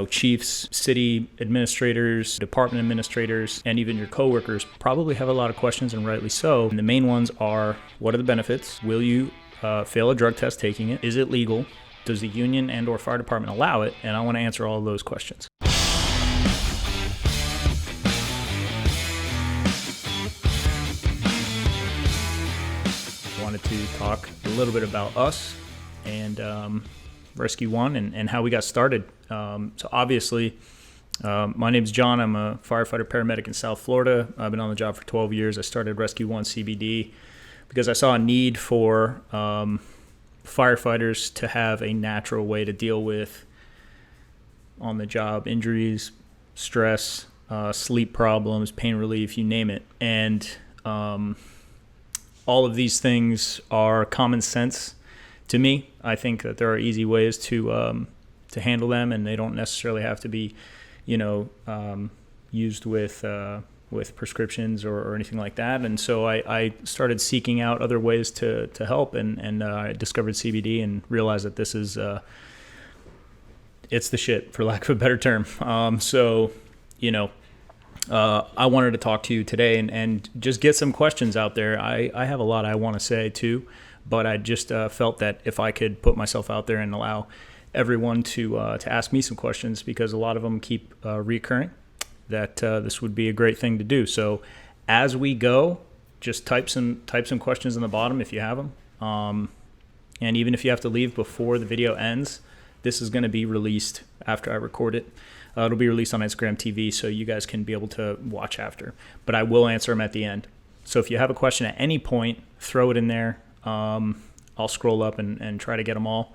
chiefs, city administrators, department administrators, and even your coworkers probably have a lot of questions, and rightly so. And the main ones are, what are the benefits? Will you fail a drug test taking it? Is it legal? Does the union and or fire department allow it? And I want to answer all of those questions. I wanted to talk a little bit about us and Rescue One and how we got started. So obviously, my name's John. I'm a firefighter paramedic in South Florida. I've been on the job for 12 years. I started Rescue One CBD because I saw a need for firefighters to have a natural way to deal with on-the-job injuries, stress, sleep problems, pain relief, you name it. And all of these things are common sense to me. I think that there are easy ways to handle them, and they don't necessarily have to be, used with prescriptions or anything like that. And so I started seeking out other ways to help, and I discovered CBD and realized that this is it's the shit, for lack of a better term. I wanted to talk to you today and just get some questions out there. I have a lot I want to say too, but I just felt that if I could put myself out there and allow everyone to ask me some questions, because a lot of them keep recurring, that this would be a great thing to do. So as we go, just type some questions in the bottom if you have them. And even if you have to leave before the video ends, this is going to be released after I record it. It'll be released on Instagram TV, so you guys can be able to watch after. But I will answer them at the end. So if you have a question at any point, throw it in there. I'll scroll up and try to get them all.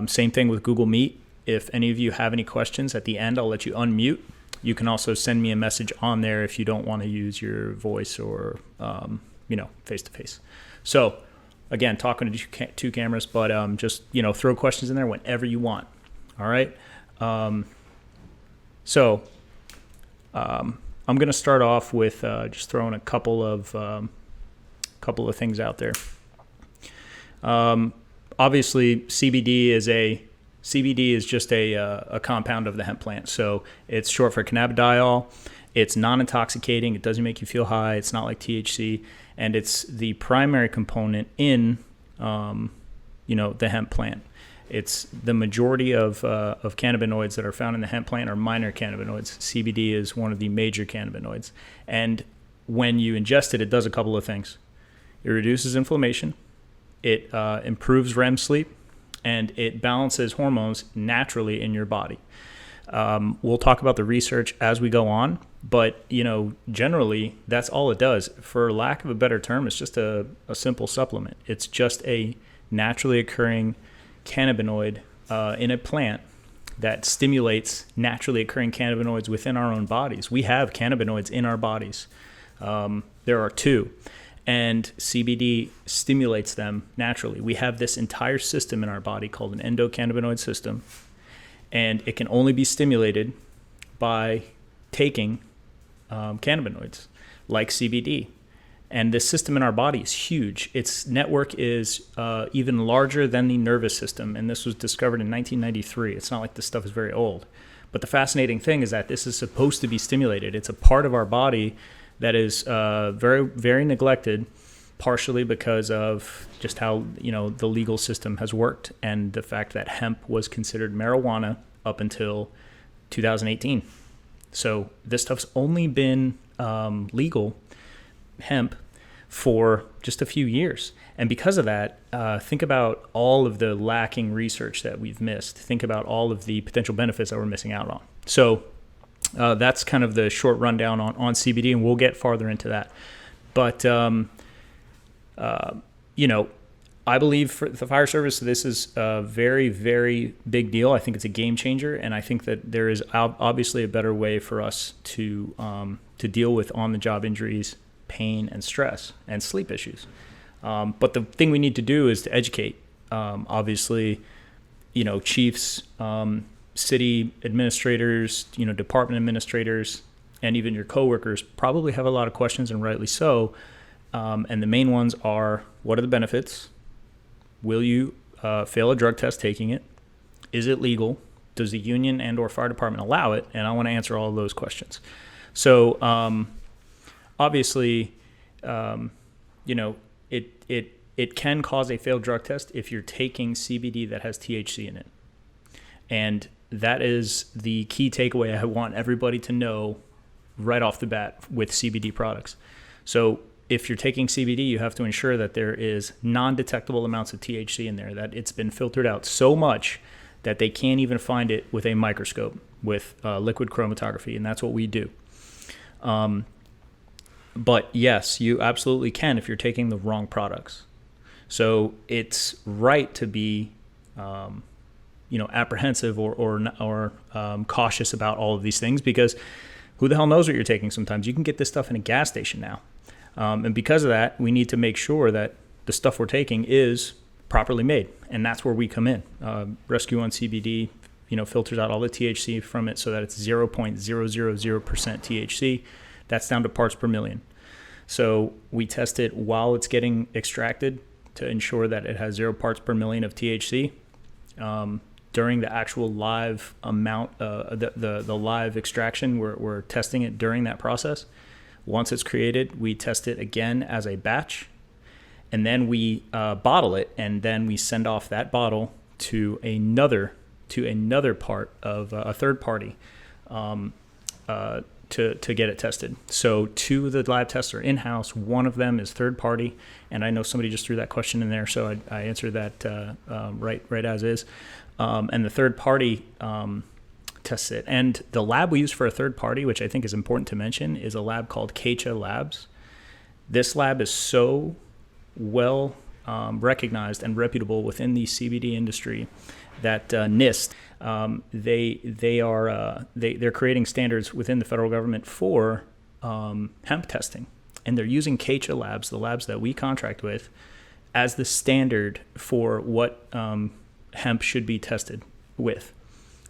Same thing with Google Meet. If any of you have any questions at the end, I'll let you unmute. You can also send me a message on there if you don't want to use your voice or, face-to-face. So, again, talking to two cameras, but just, throw questions in there whenever you want. All right? I'm going to start off with just throwing a couple of things out there. Obviously, CBD is just a compound of the hemp plant. So it's short for cannabidiol. It's non-intoxicating. It doesn't make you feel high. It's not like THC, and it's the primary component in the hemp plant. It's the majority of cannabinoids that are found in the hemp plant are minor cannabinoids. CBD is one of the major cannabinoids, and when you ingest it, it does a couple of things. It reduces inflammation. It improves REM sleep, and it balances hormones naturally in your body. We'll talk about the research as we go on, but generally that's all it does. For lack of a better term, it's just a simple supplement. It's just a naturally occurring cannabinoid in a plant that stimulates naturally occurring cannabinoids within our own bodies. We have cannabinoids in our bodies. There are two. And CBD stimulates them naturally. We have this entire system in our body called an endocannabinoid system, and it can only be stimulated by taking cannabinoids like CBD. And this system in our body is huge. Its network is even larger than the nervous system, and this was discovered in 1993. It's not like this stuff is very old. But the fascinating thing is that this is supposed to be stimulated. It's a part of our body that is very, very neglected, partially because of just how the legal system has worked, and the fact that hemp was considered marijuana up until 2018. So this stuff's only been legal, hemp, for just a few years. And because of that, think about all of the lacking research that we've missed. Think about all of the potential benefits that we're missing out on. So that's kind of the short rundown on CBD, and we'll get farther into that. But, I believe for the fire service, this is a very, very big deal. I think it's a game changer, and I think that there is obviously a better way for us to deal with on-the-job injuries, pain, and stress, and sleep issues. But the thing we need to do is to educate. Obviously, chiefs, city administrators, department administrators, and even your coworkers probably have a lot of questions, and rightly so. And the main ones are, what are the benefits? Will you fail a drug test taking it? Is it legal? does the union and or fire department allow it? And I want to answer all of those questions. So obviously, it can cause a failed drug test if you're taking CBD that has THC in it. And that is the key takeaway I want everybody to know right off the bat with CBD products. So if you're taking CBD, you have to ensure that there is non-detectable amounts of THC in there, that it's been filtered out so much that they can't even find it with a microscope with liquid chromatography, and that's what we do. But yes, you absolutely can if you're taking the wrong products. So it's right to be, apprehensive or cautious about all of these things, because who the hell knows what you're taking sometimes. You can get this stuff in a gas station now. And because of that, we need to make sure that the stuff we're taking is properly made. And that's where we come in. Rescue on CBD, filters out all the THC from it so that it's 0.000% THC. That's down to parts per million. So we test it while it's getting extracted to ensure that it has 0 parts per million of THC. During the actual live amount, the live extraction, we're testing it during that process. Once it's created, we test it again as a batch, and then we bottle it, and then we send off that bottle to another part of a third party to get it tested. So 2 of the lab tests are in-house. 1 of them is third party, and I know somebody just threw that question in there, so I answered that right as is. And the third party tests it. And the lab we use for a third party, which I think is important to mention, is a lab called Kecha Labs. This lab is so well recognized and reputable within the CBD industry that NIST, they're creating standards within the federal government for hemp testing, and they're using Kecha Labs, the labs that we contract with, as the standard for what hemp should be tested with.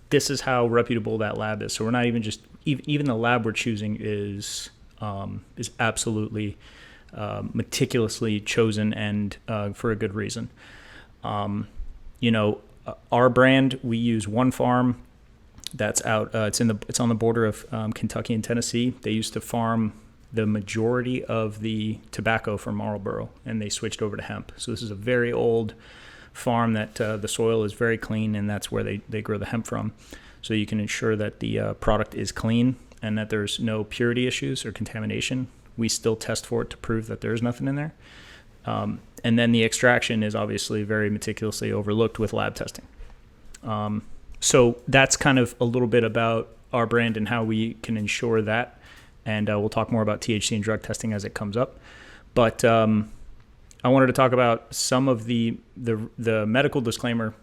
This is how reputable that lab is. So we're not even even the lab we're choosing is absolutely meticulously chosen, and for a good reason. Our brand, we use One Farm. That's out. It's on the border of Kentucky and Tennessee. They used to farm the majority of the tobacco for Marlboro, and they switched over to hemp. So this is a very old farm that the soil is very clean, and that's where they grow the hemp from. So you can ensure that the product is clean and that there's no purity issues or contamination. We still test for it to prove that there's nothing in there. And then the extraction is obviously very meticulously overlooked with lab testing. So that's kind of a little bit about our brand and how we can ensure that. And we'll talk more about THC and drug testing as it comes up. But I wanted to talk about some of the medical disclaimer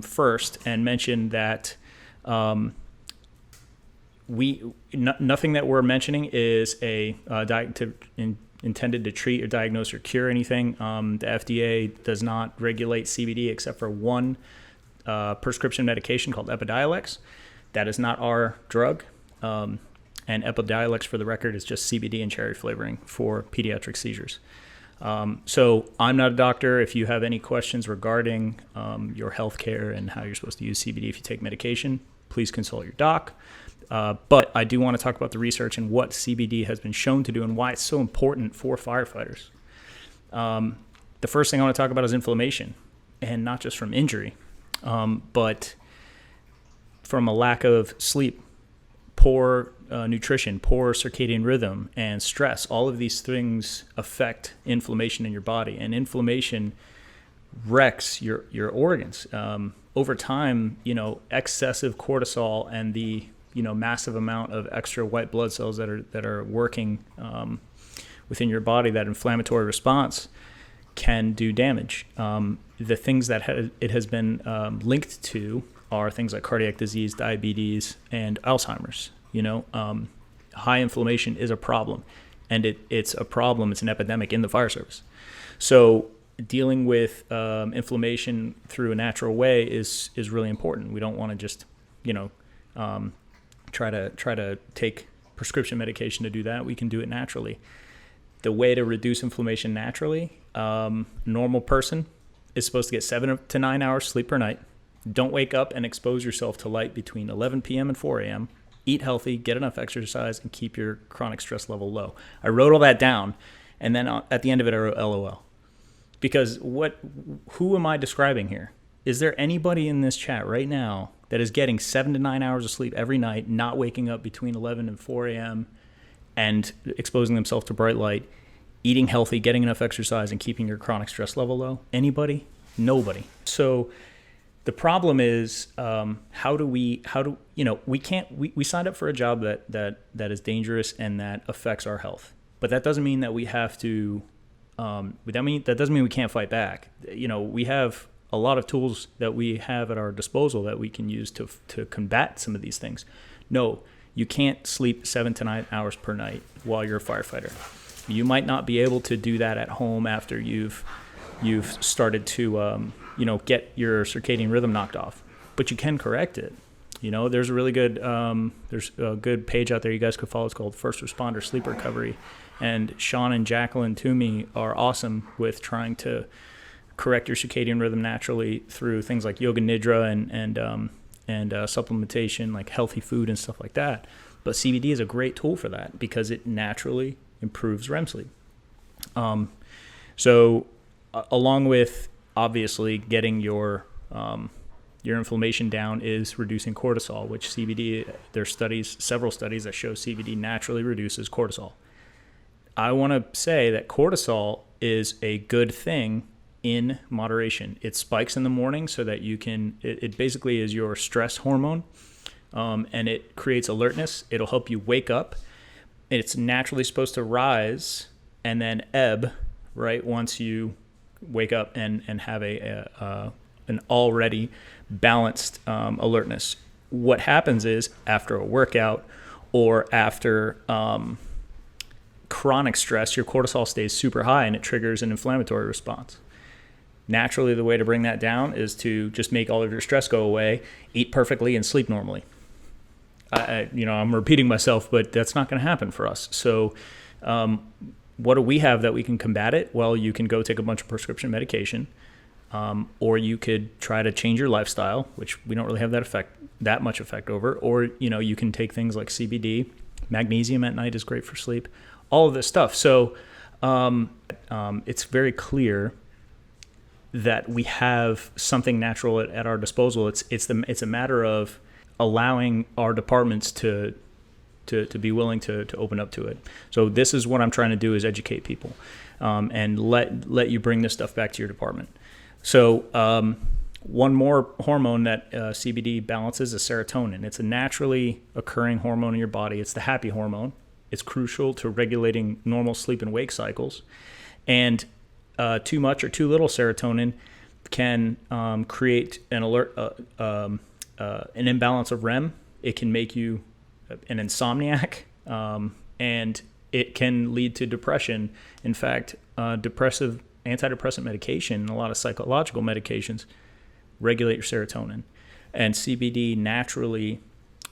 first, and mention that nothing that we're mentioning is intended to treat or diagnose or cure anything. The FDA does not regulate CBD except for one prescription medication called Epidiolex. That is not our drug. And Epidiolex, for the record, is just CBD and cherry flavoring for pediatric seizures. So I'm not a doctor. If you have any questions regarding your health care and how you're supposed to use CBD if you take medication, please consult your doc. But I do want to talk about the research and what CBD has been shown to do and why it's so important for firefighters. The first thing I want to talk about is inflammation, and not just from injury, but from a lack of sleep, poor nutrition, poor circadian rhythm, and stress. All of these things affect inflammation in your body, and inflammation wrecks your organs. Over time, excessive cortisol and the massive amount of extra white blood cells that are working within your body, that inflammatory response can do damage. The things that it has been linked to are things like cardiac disease, diabetes, and Alzheimer's. High inflammation is a problem, and it's a problem. It's an epidemic in the fire service. So dealing with inflammation through a natural way is really important. We don't want to just try to take prescription medication to do that. We can do it naturally. The way to reduce inflammation naturally, normal person is supposed to get 7 to 9 hours sleep per night. Don't wake up and expose yourself to light between 11 p.m. and 4 a.m. Eat healthy, get enough exercise, and keep your chronic stress level low. I wrote all that down, and then at the end of it, I wrote LOL. Because who am I describing here? Is there anybody in this chat right now that is getting 7 to 9 hours of sleep every night, not waking up between 11 and 4 a.m., and exposing themselves to bright light, eating healthy, getting enough exercise, and keeping your chronic stress level low? Anybody? Nobody. So the problem is, we signed up for a job that is dangerous and that affects our health. But that doesn't mean that we have to, that doesn't mean we can't fight back. We have a lot of tools that we have at our disposal that we can use to combat some of these things. No, you can't sleep 7 to 9 hours per night while you're a firefighter. You might not be able to do that at home after you've started to get your circadian rhythm knocked off, but you can correct it. There's a really good there's a good page out there you guys could follow. It's called First Responder Sleep Recovery, and Sean and Jacqueline Toomey are awesome with trying to correct your circadian rhythm naturally through things like yoga nidra and supplementation, like healthy food and stuff like that. But CBD is a great tool for that because it naturally improves REM sleep. So along with obviously getting your inflammation down is reducing cortisol, which CBD, there's several studies that show CBD naturally reduces cortisol. I want to say that cortisol is a good thing in moderation. It spikes in the morning so that it basically is your stress hormone, and it creates alertness. It'll help you wake up. It's naturally supposed to rise and then ebb, right, once you wake up and have an already balanced alertness. What happens is after a workout or after chronic stress, your cortisol stays super high and it triggers an inflammatory response. Naturally, the way to bring that down is to just make all of your stress go away, eat perfectly, and sleep normally. I'm repeating myself, but that's not going to happen for us. So what do we have that we can combat it? Well, you can go take a bunch of prescription medication, or you could try to change your lifestyle, which we don't really have that much effect over. Or, you can take things like CBD. Magnesium at night is great for sleep. All of this stuff. So it's very clear that we have something natural at our disposal. It's a matter of allowing our departments to be willing to open up to it. So this is what I'm trying to do, is educate people and let you bring this stuff back to your department. So one more hormone that CBD balances is serotonin. It's a naturally occurring hormone in your body. It's the happy hormone. It's crucial to regulating normal sleep and wake cycles. And too much or too little serotonin can create an imbalance of REM. It can make you an insomniac, and it can lead to depression. In fact, antidepressant medication and a lot of psychological medications regulate your serotonin. And CBD naturally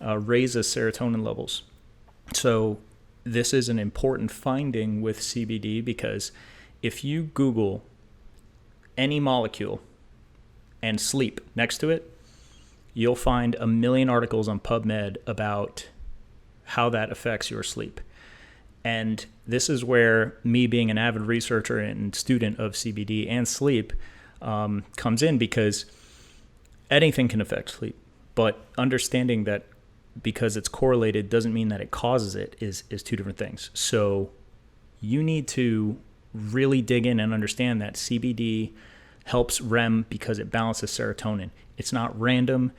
raises serotonin levels. So this is an important finding with CBD, because if you Google any molecule and sleep next to it, you'll find 1 million articles on PubMed about how that affects your sleep. And this is where me being an avid researcher and student of CBD and sleep comes in, because anything can affect sleep. But understanding that because it's correlated doesn't mean that it causes it is two different things. So you need to really dig in and understand that CBD helps REM because it balances serotonin. It's not random.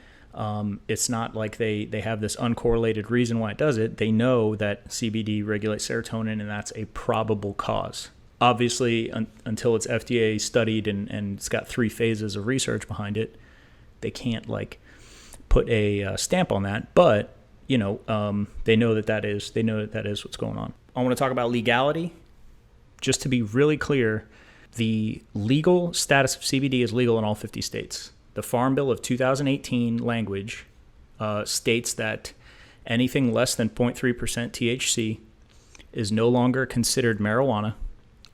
It's not like they have this uncorrelated reason why it does it. They know that CBD regulates serotonin, and that's a probable cause. Obviously, until it's FDA studied and it's got 3 phases of research behind it, they can't put a stamp on that. But they know that is what's going on. I want to talk about legality. Just to be really clear, the legal status of CBD is legal in all 50 states. The Farm Bill of 2018 language states that anything less than 0.3% THC is no longer considered marijuana,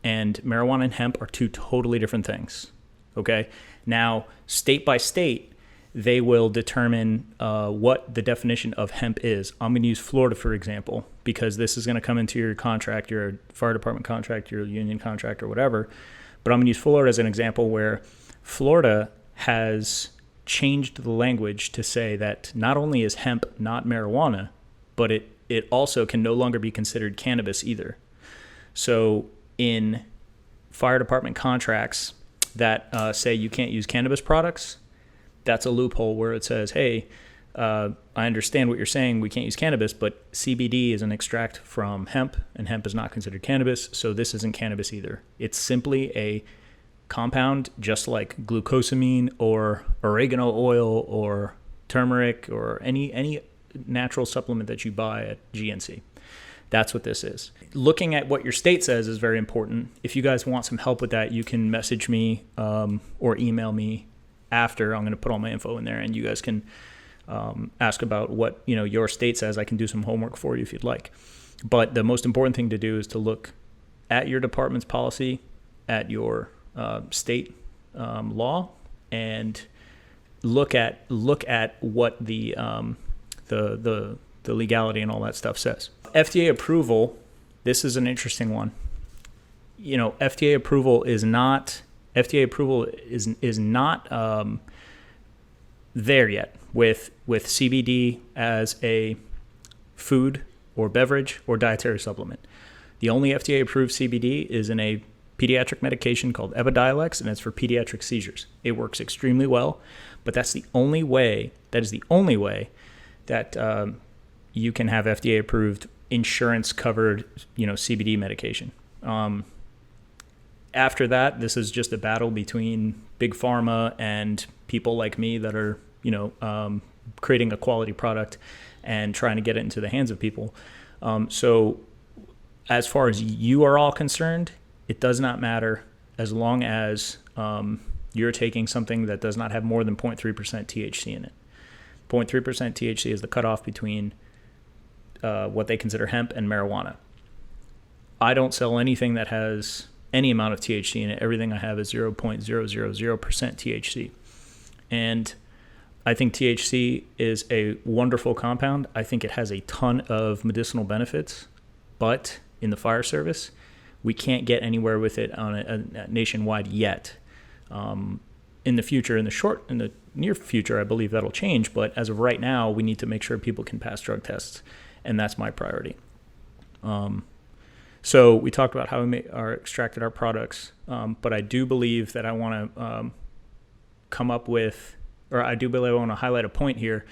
and marijuana and hemp are 2 totally different things. Okay? Now, state by state, they will determine what the definition of hemp is. I'm going to use Florida, for example, because this is going to come into your contract, your fire department contract, your union contract, or whatever. But I'm going to use Florida as an example where Florida has changed the language to say that not only is hemp not marijuana, but it also can no longer be considered cannabis either. So in fire department contracts that say you can't use cannabis products, that's a loophole where it says, hey, I understand what you're saying, we can't use cannabis, but CBD is an extract from hemp, and hemp is not considered cannabis, so this isn't cannabis either. It's simply a compound just like glucosamine or oregano oil or turmeric or any natural supplement that you buy at GNC. That's what this is. Looking at what your state says is very important. If you guys want some help with that, you can message me or email me after. I'm going to put all my info in there, and you guys can ask about what your state says. I can do some homework for you if you'd like. But the most important thing to do is to look at your department's policy, at your state law, and look at what the legality and all that stuff says. FDA approval. This is an interesting one. FDA approval is not there yet with CBD as a food or beverage or dietary supplement. The only FDA approved CBD is in a pediatric medication called Epidiolex, and it's for pediatric seizures. It works extremely well, but that is the only way that you can have FDA approved insurance covered CBD medication. After that, this is just a battle between big pharma and people like me that are, creating a quality product and trying to get it into the hands of people. So as far as you are all concerned, it does not matter as long as you're taking something that does not have more than 0.3% THC in it. 0.3% THC is the cutoff between what they consider hemp and marijuana. I don't sell anything that has any amount of THC in it. Everything I have is 0.000% THC. And I think THC is a wonderful compound. I think it has a ton of medicinal benefits, but in the fire service, we can't get anywhere with it on a nationwide yet. In the future, in the near future, I believe that'll change. But as of right now, we need to make sure people can pass drug tests, and that's my priority. So we talked about how we extracted our products, but I do believe that I want to I want to highlight a point here.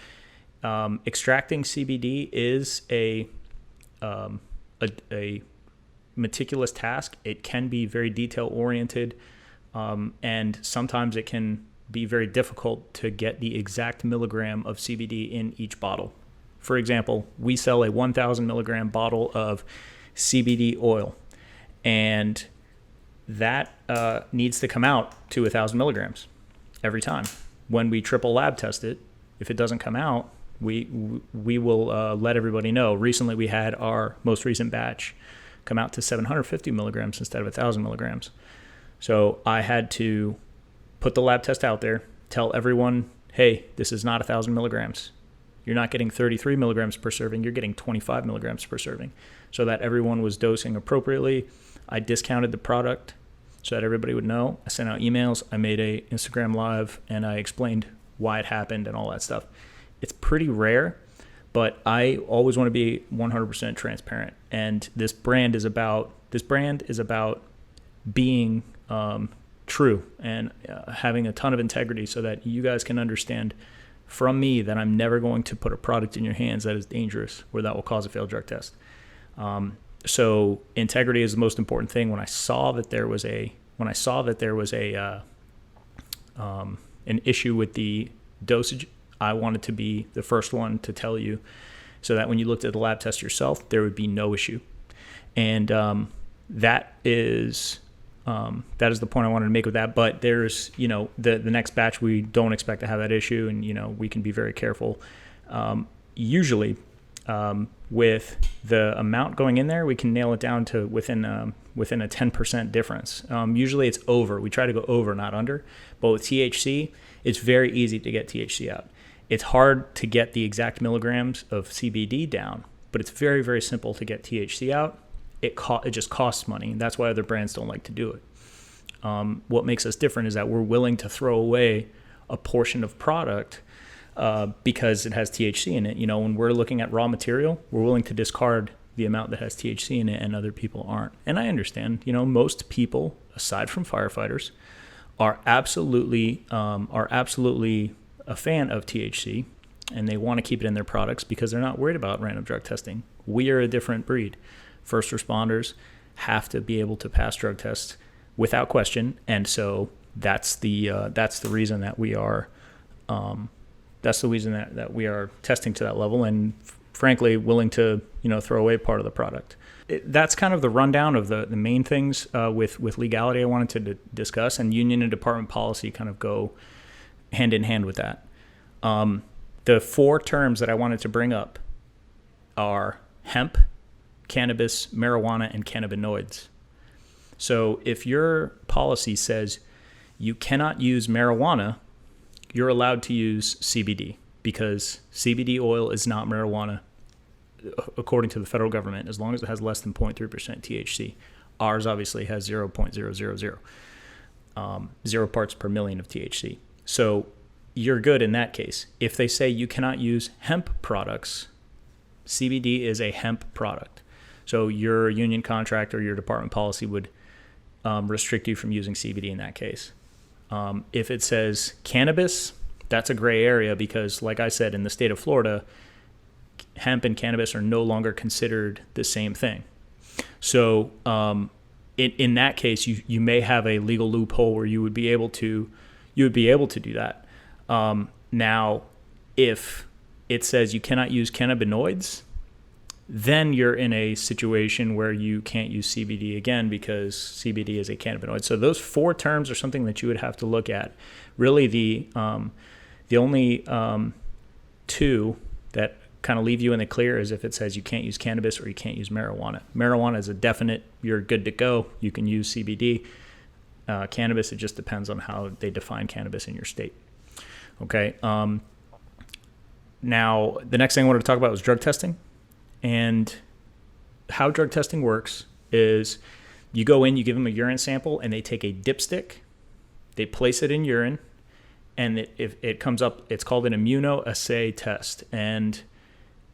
Extracting CBD is a meticulous task. It can be very detail oriented, and sometimes it can be very difficult to get the exact milligram of CBD in each bottle. For example, we sell a 1,000 milligram bottle of CBD oil, and that needs to come out to 1,000 milligrams every time. When we triple lab test it, if it doesn't come out, we will let everybody know. Recently, we had our most recent batch come out to 750 milligrams instead of 1,000 milligrams. So I had to put the lab test out there, tell everyone, hey, this is not 1,000 milligrams. You're not getting 33 milligrams per serving. You're getting 25 milligrams per serving, so that everyone was dosing appropriately. I discounted the product so that everybody would know. I sent out emails. I made a Instagram live, and I explained why it happened and all that stuff. It's pretty rare, but I always want to be 100% transparent. And this brand is about being true and having a ton of integrity, so that you guys can understand from me that I'm never going to put a product in your hands that is dangerous or that will cause a failed drug test. So integrity is the most important thing. When I saw that there was an issue with the dosage, I wanted to be the first one to tell you, so that when you looked at the lab test yourself, there would be no issue. And that is the point I wanted to make with that. But there's, the next batch, we don't expect to have that issue, and we can be very careful. Usually, with the amount going in there, we can nail it down to within within a 10% difference. Usually it's over. We try to go over, not under. But with THC, it's very easy to get THC out. It's hard to get the exact milligrams of CBD down, but it's very, very simple to get THC out. It just costs money, and that's why other brands don't like to do it. What makes us different is that we're willing to throw away a portion of product because it has THC in it. When we're looking at raw material, we're willing to discard the amount that has THC in it, and other people aren't. And I understand, most people, aside from firefighters, are absolutely a fan of THC, and they want to keep it in their products because they're not worried about random drug testing. We are a different breed. First responders have to be able to pass drug tests without question, and so that's the reason that we are that we are testing to that level, and frankly willing to throw away part of the product. That's kind of the rundown of the main things with legality I wanted to discuss, and union and department policy kind of go hand in hand with that. The 4 terms that I wanted to bring up are hemp, cannabis, marijuana, and cannabinoids. So if your policy says you cannot use marijuana, you're allowed to use CBD, because CBD oil is not marijuana according to the federal government, as long as it has less than 0.3% THC. Ours obviously has 0.000, 0 parts per million of THC. So you're good in that case. If they say you cannot use hemp products, CBD is a hemp product. So your union contract or your department policy would restrict you from using CBD in that case. If it says cannabis, that's a gray area because, like I said, in the state of Florida, hemp and cannabis are no longer considered the same thing. So in that case, you may have a legal loophole where you would be able to do that. Now, if it says you cannot use cannabinoids, then you're in a situation where you can't use CBD again because CBD is a cannabinoid. So those 4 terms are something that you would have to look at. Really, the only 2 that kind of leave you in the clear is if it says you can't use cannabis or you can't use marijuana. Marijuana is a definite, you're good to go. You can use CBD. Cannabis, it just depends on how they define cannabis in your state. Okay. Now, the next thing I wanted to talk about was drug testing. And how drug testing works is you go in, you give them a urine sample, and they take a dipstick, they place it in urine, and if it comes up, it's called an immunoassay test. And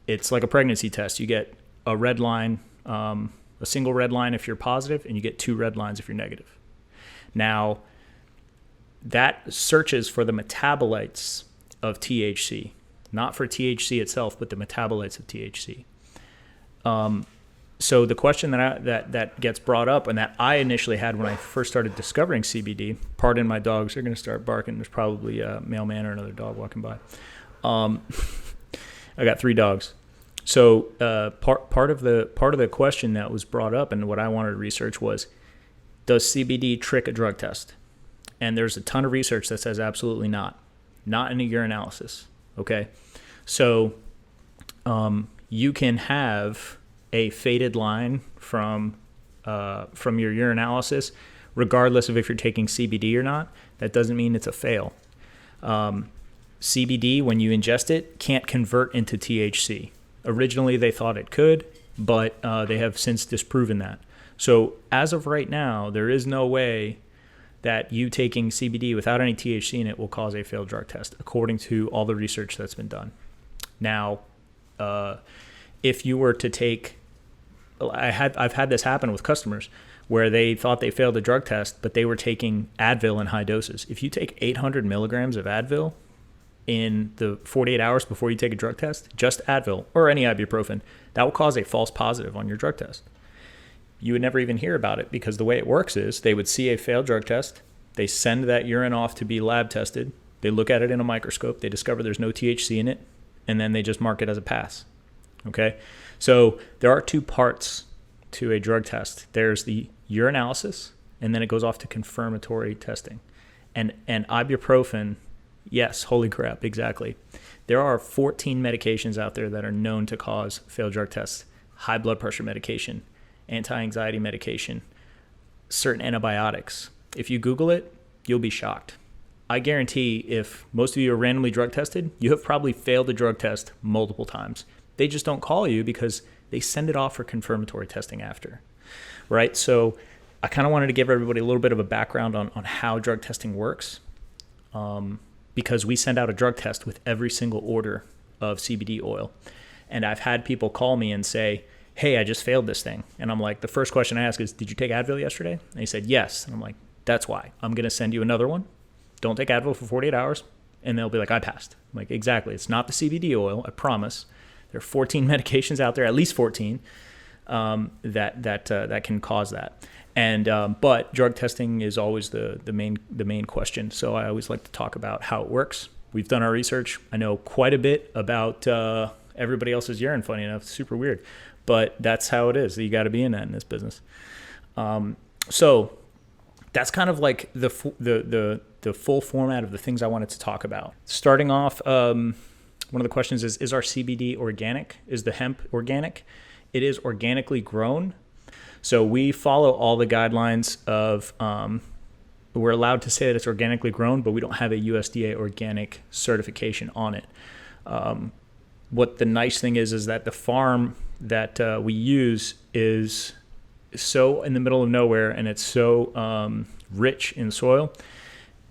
it's like a pregnancy test. You get a red line, a single red line if you're positive, and you get 2 red lines if you're negative. Now, that searches for the metabolites of THC, not for THC itself, but the metabolites of THC. So the question that gets brought up, and that I initially had when I first started discovering CBD, pardon my dogs, they're going to start barking. There's probably a mailman or another dog walking by. I got 3 dogs. So part of the question that was brought up and what I wanted to research was, does CBD trick a drug test? And there's a ton of research that says absolutely not in a urinalysis. Okay, so you can have a faded line from your urinalysis, regardless of if you're taking CBD or not. That doesn't mean it's a fail. CBD, when you ingest it, can't convert into THC. Originally, they thought it could, but they have since disproven that. So as of right now, there is no way that you taking CBD without any THC in it will cause a failed drug test, according to all the research that's been done. Now, if you were to take, I've had this happen with customers where they thought they failed a drug test, but they were taking Advil in high doses. If you take 800 milligrams of Advil in the 48 hours before you take a drug test, just Advil or any ibuprofen, that will cause a false positive on your drug test. You would never even hear about it because the way it works is they would see a failed drug test. They send that urine off to be lab tested. They look at it in a microscope. They discover there's no THC in it, and then they just mark it as a pass. Okay? So there are 2 parts to a drug test. There's the urinalysis, and then it goes off to confirmatory testing. And ibuprofen, yes, holy crap, exactly. There are 14 medications out there that are known to cause failed drug tests. High blood pressure medication, anti-anxiety medication, certain antibiotics. If you Google it, you'll be shocked. I guarantee if most of you are randomly drug tested, you have probably failed a drug test multiple times. They just don't call you because they send it off for confirmatory testing after, right? So I kind of wanted to give everybody a little bit of a background on how drug testing works, because we send out a drug test with every single order of CBD oil. And I've had people call me and say, hey, I just failed this thing. And I'm like, the first question I ask is, did you take Advil yesterday? And he said, yes. And I'm like, that's why. I'm going to send you another one. Don't take Advil for 48 hours. And they'll be like, I passed. I'm like, exactly. It's not the CBD oil, I promise. There are 14 medications out there, at least 14, that can cause that. And but drug testing is always the main question. So I always like to talk about how it works. We've done our research. I know quite a bit about everybody else's urine. Funny enough, it's super weird, but that's how it is. You got to be in that in this business. So that's kind of like the full format of the things I wanted to talk about. Starting off, one of the questions is our CBD organic? Is the hemp organic? It is organically grown. So we follow all the guidelines of, we're allowed to say that it's organically grown, but we don't have a USDA organic certification on it. What the nice thing is that the farm that we use is so in the middle of nowhere, and it's so rich in soil,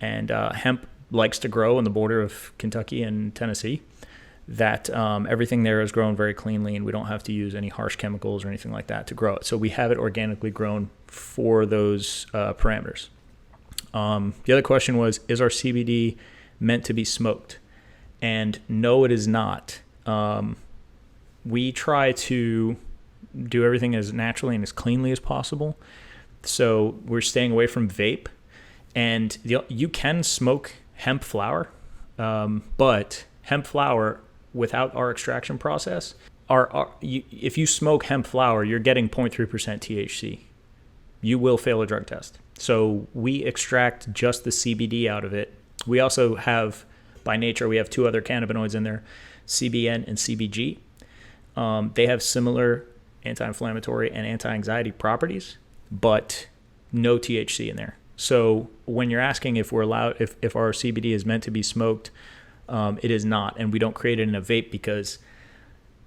and hemp likes to grow on the border of Kentucky and Tennessee, that everything there is grown very cleanly, and we don't have to use any harsh chemicals or anything like that to grow it. So we have it organically grown for those parameters. The other question was, is our CBD meant to be smoked? And no, it is not. We try to do everything as naturally and as cleanly as possible. So we're staying away from vape, and you can smoke hemp flower, but hemp flower without our extraction process, if you smoke hemp flower, you're getting 0.3% THC. You will fail a drug test. So we extract just the CBD out of it. We also have, by nature, we have two other cannabinoids in there, CBN and CBG. They have similar anti-inflammatory and anti-anxiety properties, but no THC in there. So when you're asking if we're allowed, if our CBD is meant to be smoked, it is not, and we don't create it in a vape because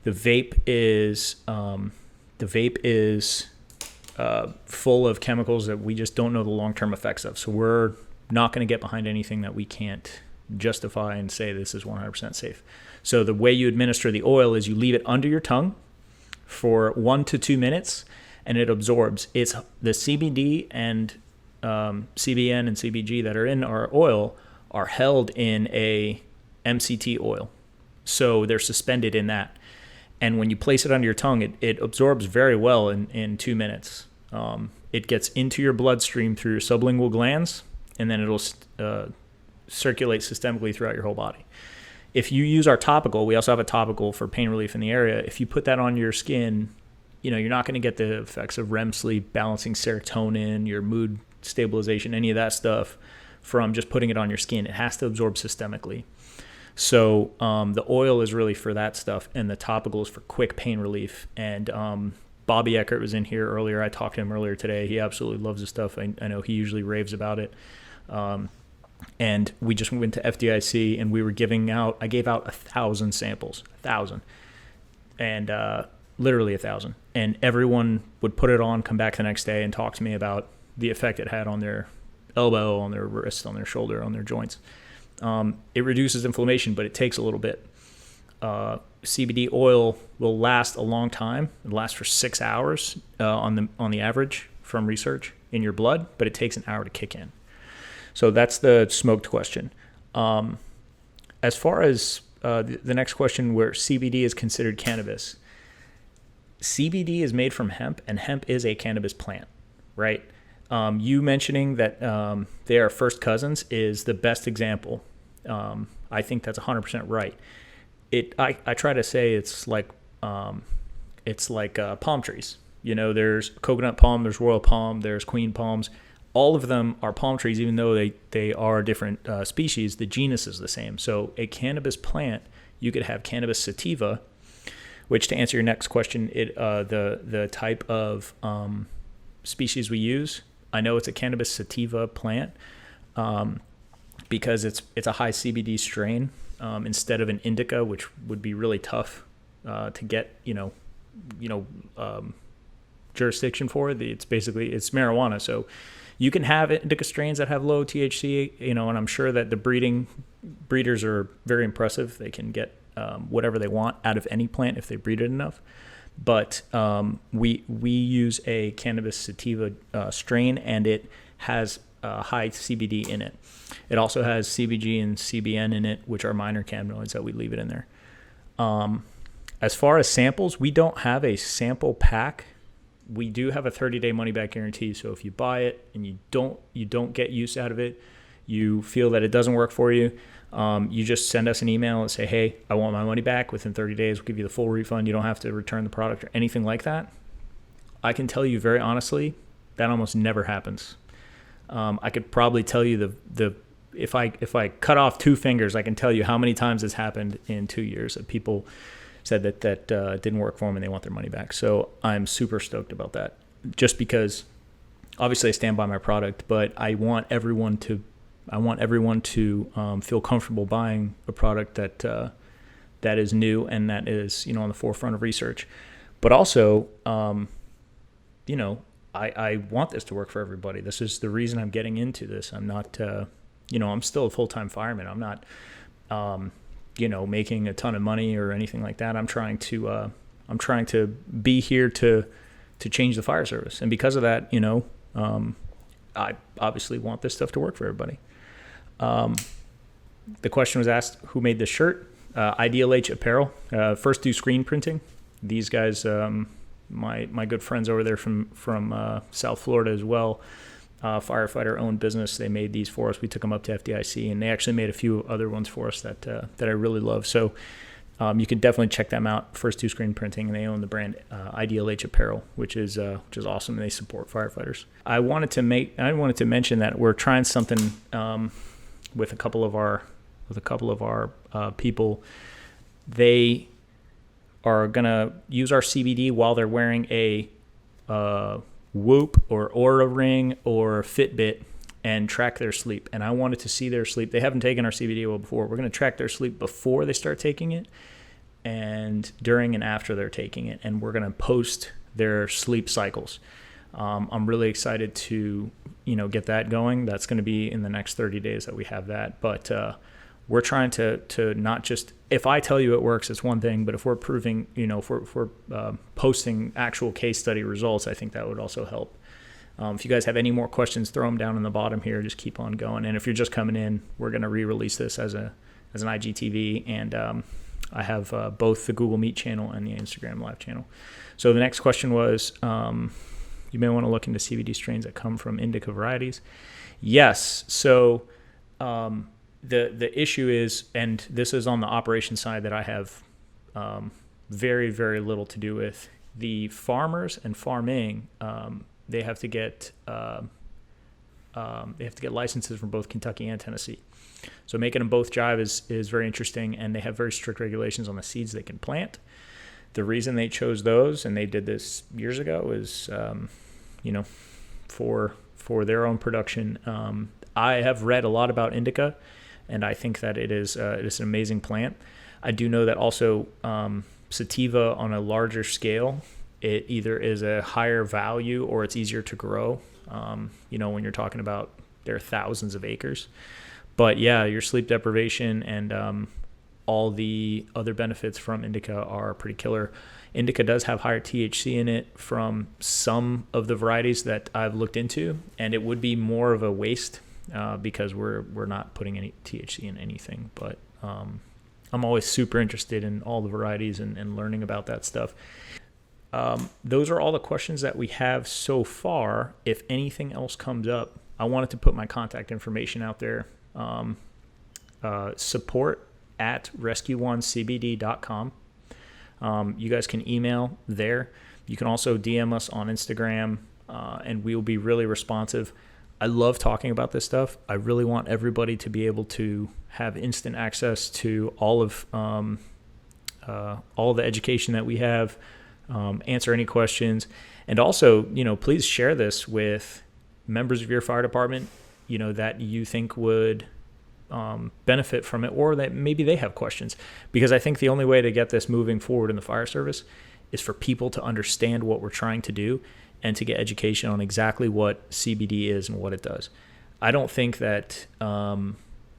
the vape is full of chemicals that we just don't know the long-term effects of. So we're not going to get behind anything that we can't justify and say this is 100% safe. So the way you administer the oil is you leave it under your tongue for 1 to 2 minutes, and it absorbs. It's the CBD and CBN and CBG that are in our oil are held in a MCT oil. So they're suspended in that. And when you place it under your tongue, it absorbs very well in 2 minutes. It gets into your bloodstream through your sublingual glands, and then it'll circulate systemically throughout your whole body. If you use our topical, we also have a topical for pain relief in the area. If you put that on your skin, you're not going to get the effects of REM sleep, balancing serotonin, your mood stabilization, any of that stuff from just putting it on your skin. It has to absorb systemically. So the oil is really for that stuff, and the topical is for quick pain relief. And Bobby Eckert was in here earlier. I talked to him earlier today. He absolutely loves this stuff. I know he usually raves about it. And we just went to FDIC, and we were I gave out 1,000 samples, 1,000, and literally 1,000. And everyone would put it on, come back the next day, and talk to me about the effect it had on their elbow, on their wrist, on their shoulder, on their joints. It reduces inflammation, but it takes a little bit. CBD oil will last a long time. It lasts for 6 hours on the average from research in your blood, but it takes an hour to kick in. So that's the smoked question. As far as the next question, where CBD is considered cannabis, CBD is made from hemp, and hemp is a cannabis plant, right? You mentioning that they are first cousins is the best example. I think that's 100% right. I try to say it's like palm trees. There's coconut palm, there's royal palm, there's queen palms. All of them are palm trees, even though they are different species. The genus is the same. So a cannabis plant, you could have cannabis sativa, which, to answer your next question, the type of species we use I know it's a cannabis sativa plant because it's a high CBD strain instead of an indica, which would be really tough to get, jurisdiction for. It's marijuana. So you can have indica strains that have low THC, and I'm sure that the breeders are very impressive. They can get whatever they want out of any plant if they breed it enough. But we use a cannabis sativa strain, and it has high CBD in it. It also has CBG and CBN in it, which are minor cannabinoids that we leave it in there. As far as samples, we don't have a sample pack. We do have a 30-day money-back guarantee. So if you buy it and you don't get use out of it, you feel that it doesn't work for you, you just send us an email and say, hey, I want my money back. Within 30 days, we'll give you the full refund. You don't have to return the product or anything like that. I can tell you very honestly, that almost never happens. I could probably tell you if I cut off 2 fingers, I can tell you how many times this happened in 2 years that people said that didn't work for them and they want their money back. So I'm super stoked about that, just because obviously I stand by my product, but I want everyone to feel comfortable buying a product that is new and that is, on the forefront of research. But also, I want this to work for everybody. This is the reason I'm getting into this. I'm not, I'm still a full-time fireman. I'm not, making a ton of money or anything like that. I'm trying to be here to change the fire service. And because of that, I obviously want this stuff to work for everybody. The question was asked, who made this shirt? IDLH Apparel. First do screen printing. These guys, my good friends over there from South Florida as well, firefighter owned business. They made these for us. We took them up to FDIC, and they actually made a few other ones for us that I really love. So you can definitely check them out. First do screen printing, and they own the brand IDLH Apparel, which is awesome. And they support firefighters. I wanted to mention that we're trying something with a couple of our people. They are gonna use our CBD while they're wearing a Whoop or Oura Ring or Fitbit and track their sleep. And I wanted to see their sleep. They haven't taken our CBD oil before. We're going to track their sleep before they start taking it and during and after they're taking it. And we're going to post their sleep cycles. I'm really excited to, get that going. That's going to be in the next 30 days that we have that. But we're trying to not just, if I tell you it works, it's one thing, but if we're proving, if we're posting actual case study results, I think that would also help. If you guys have any more questions, throw them down in the bottom here. Just keep on going. And if you're just coming in, we're going to re-release this as an IGTV. And I have both the Google Meet channel and the Instagram Live channel. So the next question was, you may want to look into CBD strains that come from indica varieties. Yes. So the issue is, and this is on the operation side that I have very, very little to do with, the farmers and farming, they have to get licenses from both Kentucky and Tennessee. So making them both jive is very interesting, and they have very strict regulations on the seeds they can plant. The reason they chose those, and they did this years ago, is for their own production. I have read a lot about indica, and I think that it is an amazing plant. I do know that also sativa on a larger scale, it either is a higher value or it's easier to grow. When you're talking about there are thousands of acres. But yeah, your sleep deprivation and all the other benefits from indica are pretty killer. Indica does have higher THC in it from some of the varieties that I've looked into, and it would be more of a waste because we're not putting any THC in anything. But I'm always super interested in all the varieties and learning about that stuff. Those are all the questions that we have so far. If anything else comes up, I wanted to put my contact information out there. Support at rescue1cbd.com. You guys can email there. You can also DM us on Instagram, and we will be really responsive. I love talking about this stuff. I really want everybody to be able to have instant access to all of the education that we have, answer any questions, and also, please share this with members of your fire department, that you think would benefit from it, or that maybe they have questions. Because I think the only way to get this moving forward in the fire service is for people to understand what we're trying to do and to get education on exactly what CBD is and what it does. I don't think that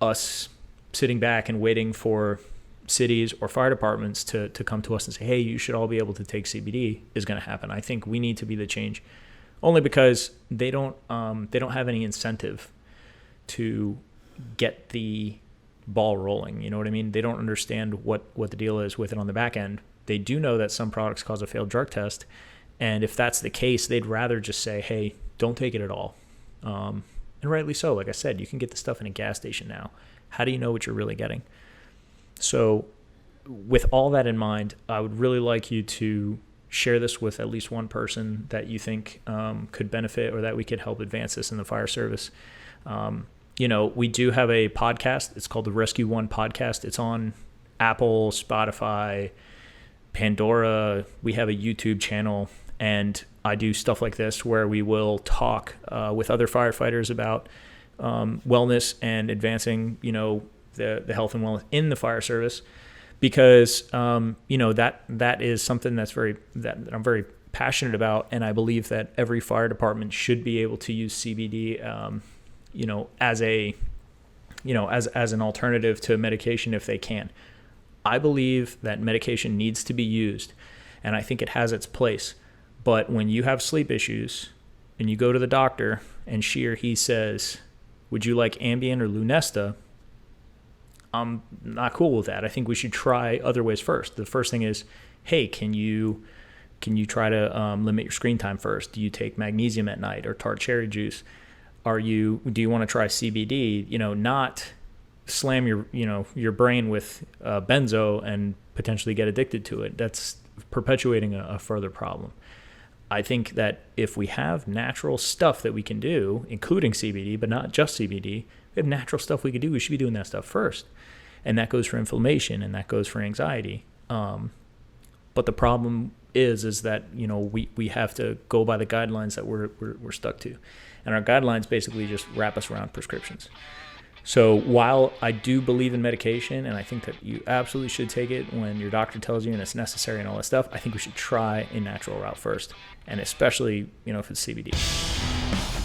us sitting back and waiting for cities or fire departments to come to us and say, hey, you should all be able to take CBD is going to happen. I think we need to be the change, only because they don't have any incentive to get the ball rolling. You know what I mean? They don't understand what the deal is with it on the back end. They do know that some products cause a failed drug test, and if that's the case, they'd rather just say, hey, don't take it at all. And rightly so. Like I said, you can get the stuff in a gas station now. How do you know what you're really getting? So with all that in mind, I would really like you to share this with at least one person that you think could benefit, or that we could help advance this in the fire service. We do have a podcast. It's called the Rescue One Podcast. It's on Apple, Spotify, Pandora. We have a YouTube channel, and I do stuff like this where we will talk with other firefighters about wellness and advancing, the health and wellness in the fire service, because that is something that I'm very passionate about, and I believe that every fire department should be able to use CBD, as an alternative to medication if they can. I believe that medication needs to be used, and I think it has its place. But when you have sleep issues and you go to the doctor and she or he says, would you like Ambien or Lunesta? I'm not cool with that. I think we should try other ways first. The first thing is, hey, can you try to limit your screen time first? Do you take magnesium at night or tart cherry juice? Do you want to try CBD? Not slam your brain with benzo and potentially get addicted to it. That's perpetuating a further problem. I think that if we have natural stuff that we can do, including CBD, but not just CBD, we have natural stuff we can do, we should be doing that stuff first. And that goes for inflammation, and that goes for anxiety. But the problem is that, we have to go by the guidelines that we're stuck to. And our guidelines basically just wrap us around prescriptions. So while I do believe in medication, and I think that you absolutely should take it when your doctor tells you and it's necessary and all that stuff, I think we should try a natural route first. And especially, if it's CBD.